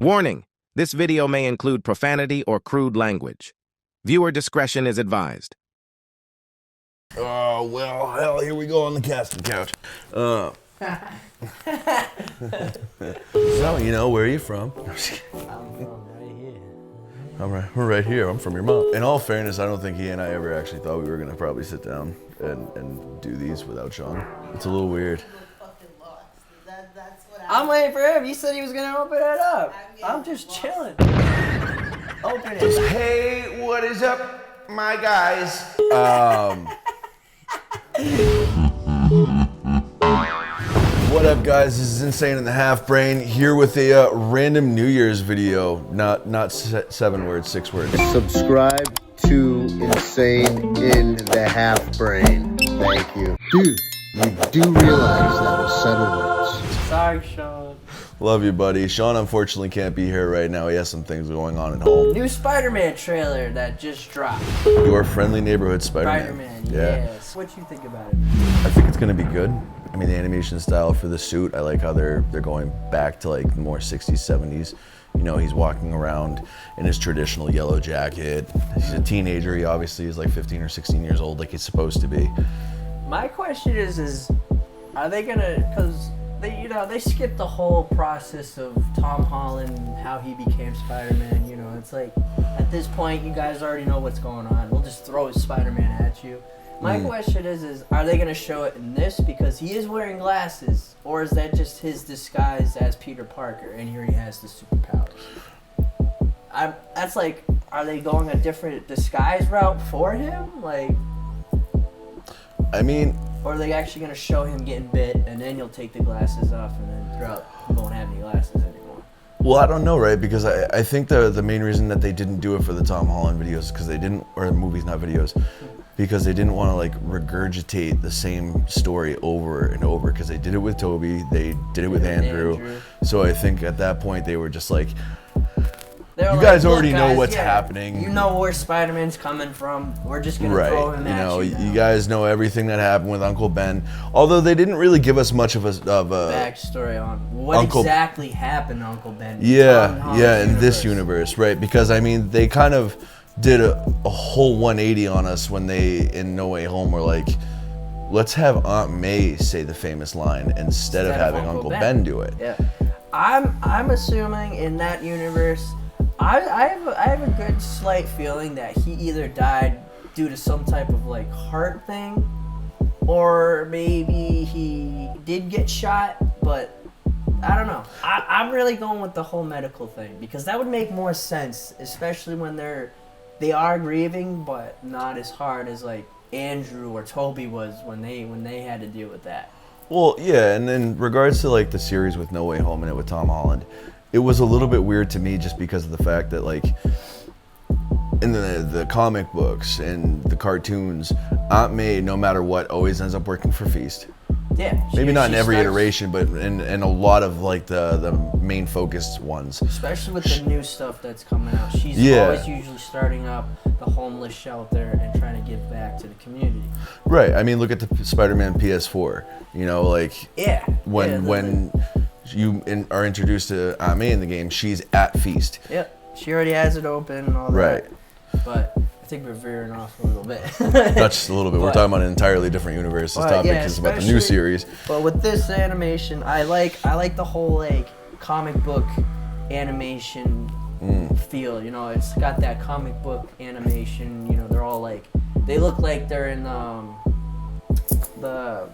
Warning: this video may include profanity or crude language. Viewer discretion is advised. Oh, well, hell, here we go on the casting couch. So, where are you from? I'm from right here. We're right here. I'm from your mom. In all fairness, I don't think he and I ever actually thought we were going to probably sit down and do these without Sean. It's a little weird. I'm waiting for him. He said he was gonna open it up. I'm just chilling. Open it. Hey, what is up, my guys? What up, guys? This is Insane in the Half Brain here with a random New Year's video. Not 7 words, 6 words. Subscribe to Insane in the Half Brain. Thank you. Dude, you do realize that was 7 words. Sorry, Sean. Love you, buddy. Sean unfortunately can't be here right now. He has some things going on at home. New Spider-Man trailer that just dropped. Your Friendly Neighborhood Spider-Man. Spider-Man, yes. What you think about it? I think it's gonna be good. I mean, the animation style for the suit, I like how they're going back to like more 60s, 70s. You know, he's walking around in his traditional yellow jacket. He's a teenager. He obviously is like 15 or 16 years old, like he's supposed to be. My question is are they gonna, because they skipped the whole process of Tom Holland, how he became Spider-Man. You know, it's like, at this point, you guys already know what's going on. We'll just throw Spider-Man at you. My question is are they gonna show it in this because he is wearing glasses, or is that just his disguise as Peter Parker and here he has the superpowers? That's like, are they going a different disguise route for him? Like, I mean, or are they actually gonna show him getting bit and then you'll take the glasses off and then throughout you won't have any glasses anymore? well, I don't know, right? Because I think the main reason that they didn't do it for the Tom Holland videos because they didn't, or movies, not videos, because they didn't want to like regurgitate the same story over and over, because they did it with Toby, they did it with Andrew. So I think at that point they were just like, you guys already know what's happening. You know where Spider-Man's coming from. We're just gonna throw him at you. You guys know everything that happened with Uncle Ben. Although they didn't really give us much of a backstory on what exactly happened to Uncle Ben. In this universe, right? Because I mean, they kind of did a whole 180 on us when they, in No Way Home, were like, let's have Aunt May say the famous line instead of having Uncle Ben do it. Yeah, I'm assuming in that universe, I have a good slight feeling that he either died due to some type of like heart thing, or maybe he did get shot, but I don't know. I'm really going with the whole medical thing because that would make more sense, especially when they are grieving, but not as hard as like Andrew or Toby was when they had to deal with that. Well, yeah, and in regards to like the series with No Way Home and it with Tom Holland, it was a little bit weird to me just because of the fact that like in the comic books and the cartoons, Aunt May, no matter what, always ends up working for Feast. Yeah. Maybe not in every iteration, but in a lot of like the main focused ones. Especially with the new stuff that's coming out. She's always usually starting up the homeless shelter and trying to give back to the community. Right. I mean, look at the Spider-Man PS4. You know, like when you are introduced to Aunt May in the game, she's at Feast. Yep. She already has it open and all that. Right. But I think we're veering off a little bit. Not just a little bit. We're talking about an entirely different universe. This topic is about the new series. But with this animation, I like the whole like comic book animation feel. You know, it's got that comic book animation. You know, they're all like, they look like they're in the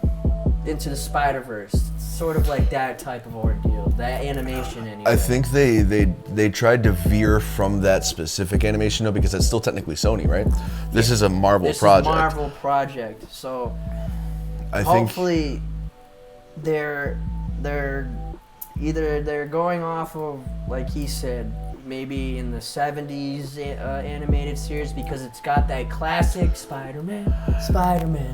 Into the Spider-Verse, sort of like that type of ordeal, that animation anyway. I think they tried to veer from that specific animation though, because it's still technically Sony, right? This is a Marvel project. This is a Marvel project, so hopefully they're going off of, like he said, maybe in the 70s animated series, because it's got that classic Spider-Man.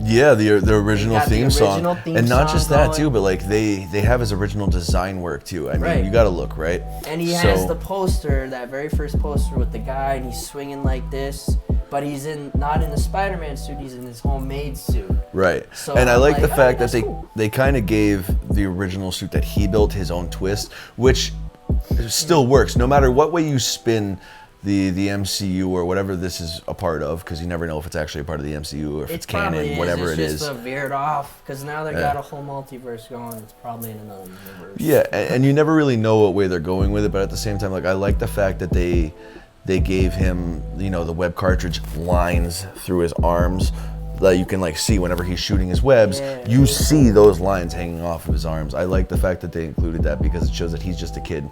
Yeah, the original theme song. And not just that too, but like they have his original design work too. I mean, you gotta look, right? And he has the poster, that very first poster with the guy, and he's swinging like this, but he's not in the Spider-Man suit, he's in his homemade suit. Right. So and I like the fact that they kind of gave the original suit that he built his own twist, which it still works. No matter what way you spin the MCU or whatever this is a part of, because you never know if it's actually a part of the MCU or if it's canon, whatever it is. It's just veered off, because now they've got a whole multiverse going. It's probably in another universe. Yeah, and you never really know what way they're going with it, but at the same time, like, I like the fact that they gave him, you know, the web cartridge lines through his arms that you can like see whenever he's shooting his webs. You see those lines hanging off of his arms. I like the fact that they included that, because it shows that he's just a kid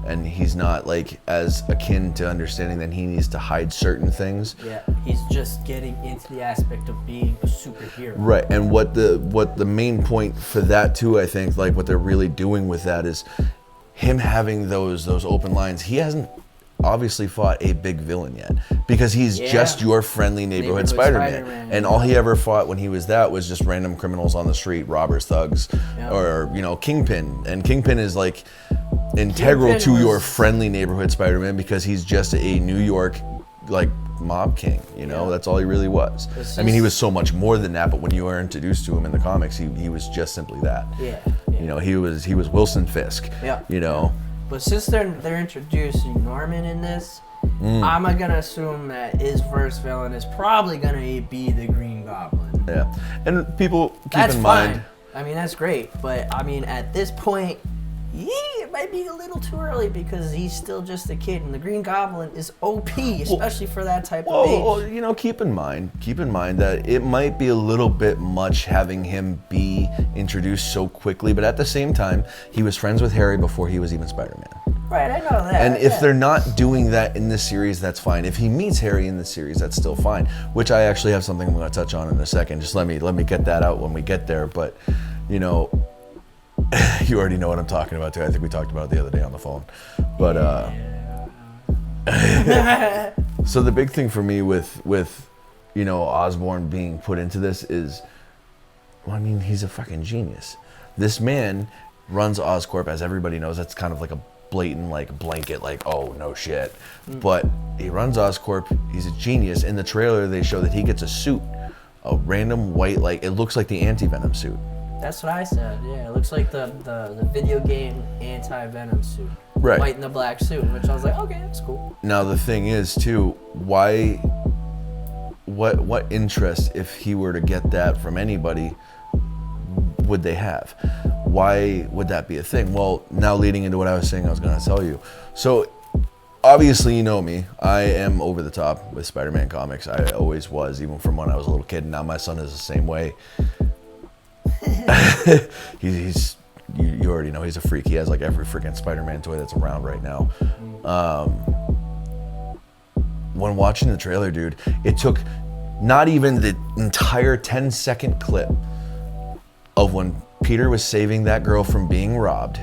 and he's not like as akin to understanding that he needs to hide certain things. Yeah, he's just getting into the aspect of being a superhero. Right, and what the main point for that too, I think, like what they're really doing with that is him having those open lines. He hasn't obviously fought a big villain yet, because he's just your friendly neighborhood Spider-Man. And all he ever fought when he was that was just random criminals on the street, robbers, thugs, or, you know, Kingpin. And Kingpin is like integral to your friendly neighborhood Spider-Man, because he's just a New York like mob king, you know. That's all he really was. I mean, he was so much more than that, but when you were introduced to him in the comics, he was just simply that. You know, he was Wilson Fisk. You know. But since they're introducing Norman in this, I'm gonna assume that his first villain is probably gonna be the Green Goblin. Yeah, and people keep in mind. mind. I mean, that's great, but I mean, at this point, it might be a little too early, because he's still just a kid, and the Green Goblin is OP, especially for that type of age. Well, you know, keep in mind that it might be a little bit much having him be introduced so quickly, but at the same time, he was friends with Harry before he was even Spider-Man. Right, I know that. And if they're not doing that in this series, that's fine. If he meets Harry in this series, that's still fine. Which I actually have something I'm going to touch on in a second. Just let me get that out when we get there. But, you know, you already know what I'm talking about too. I think we talked about it the other day on the phone. But so the big thing for me with you know, Osborn being put into this is, well, I mean, he's a fucking genius. This man runs Oscorp, as everybody knows. That's kind of like a blatant like blanket, like, oh no shit. But he runs Oscorp. He's a genius. In the trailer, they show that he gets a suit, a random white, like, it looks like the anti-Venom suit. That's what I said. Yeah, it looks like the video game anti-Venom suit. Right. White and the black suit, which I was like, okay, that's cool. Now the thing is too, why? What interest, if he were to get that from anybody, would they have? Why would that be a thing? Well, now leading into what I was saying, I was going to tell you. So obviously, you know me. I am over the top with Spider-Man comics. I always was, even from when I was a little kid. And now my son is the same way. he's you already know he's a freak. He has like every freaking Spider-Man toy that's around right now. When watching the trailer, dude, it took not even the entire 10-second clip of when Peter was saving that girl from being robbed,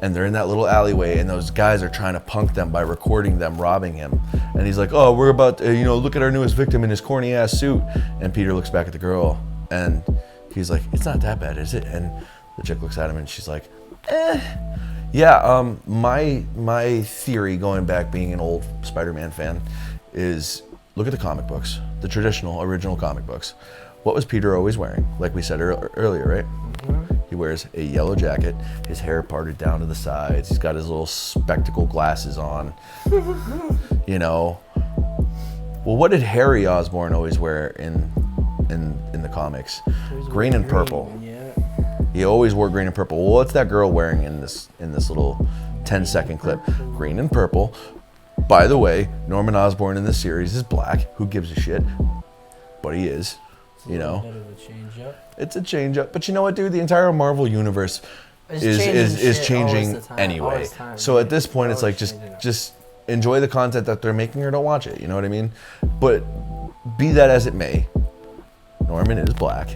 and they're in that little alleyway, and those guys are trying to punk them by recording them robbing him. And he's like, oh, we're about to, you know, look at our newest victim in his corny ass suit. And Peter looks back at the girl, and he's like, it's not that bad, is it? And the chick looks at him, and she's like, yeah. My theory, going back being an old Spider-Man fan, is look at the comic books, the traditional original comic books. What was Peter always wearing? Like we said earlier, right? He wears a yellow jacket, his hair parted down to the sides, he's got his little spectacle glasses on, you know. Well, what did Harry Osborn always wear in the comics? Green and purple. He always wore green and purple. Well, what's that girl wearing in this little 10-second clip? Green and purple. By the way, Norman Osborn in this series is black. Who gives a shit? But he is. You know, bit of a change up. It's a change up, but you know what, dude? The entire Marvel universe is changing anyway. So at this point, it's like just enjoy the content that they're making, or don't watch it. You know what I mean? But be that as it may, Norman is black.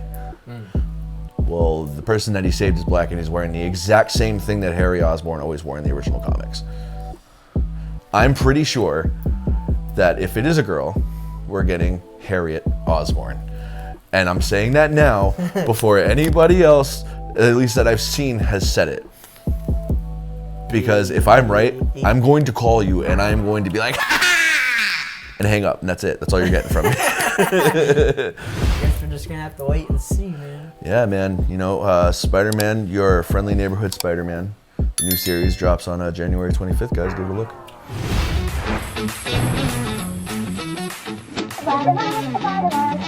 Well, the person that he saved is black, and he's wearing the exact same thing that Harry Osborn always wore in the original comics. I'm pretty sure that if it is a girl, we're getting Harriet Osborn. And I'm saying that now before anybody else, at least that I've seen, has said it. Because if I'm right, I'm going to call you and I'm going to be like, and hang up, and that's it. That's all you're getting from me. Guess we're just gonna have to wait and see, man. Yeah, man. You know, Spider-Man, your friendly neighborhood Spider-Man. New series drops on January 25th, guys. Give it a look. Spider-Man, Spider-Man,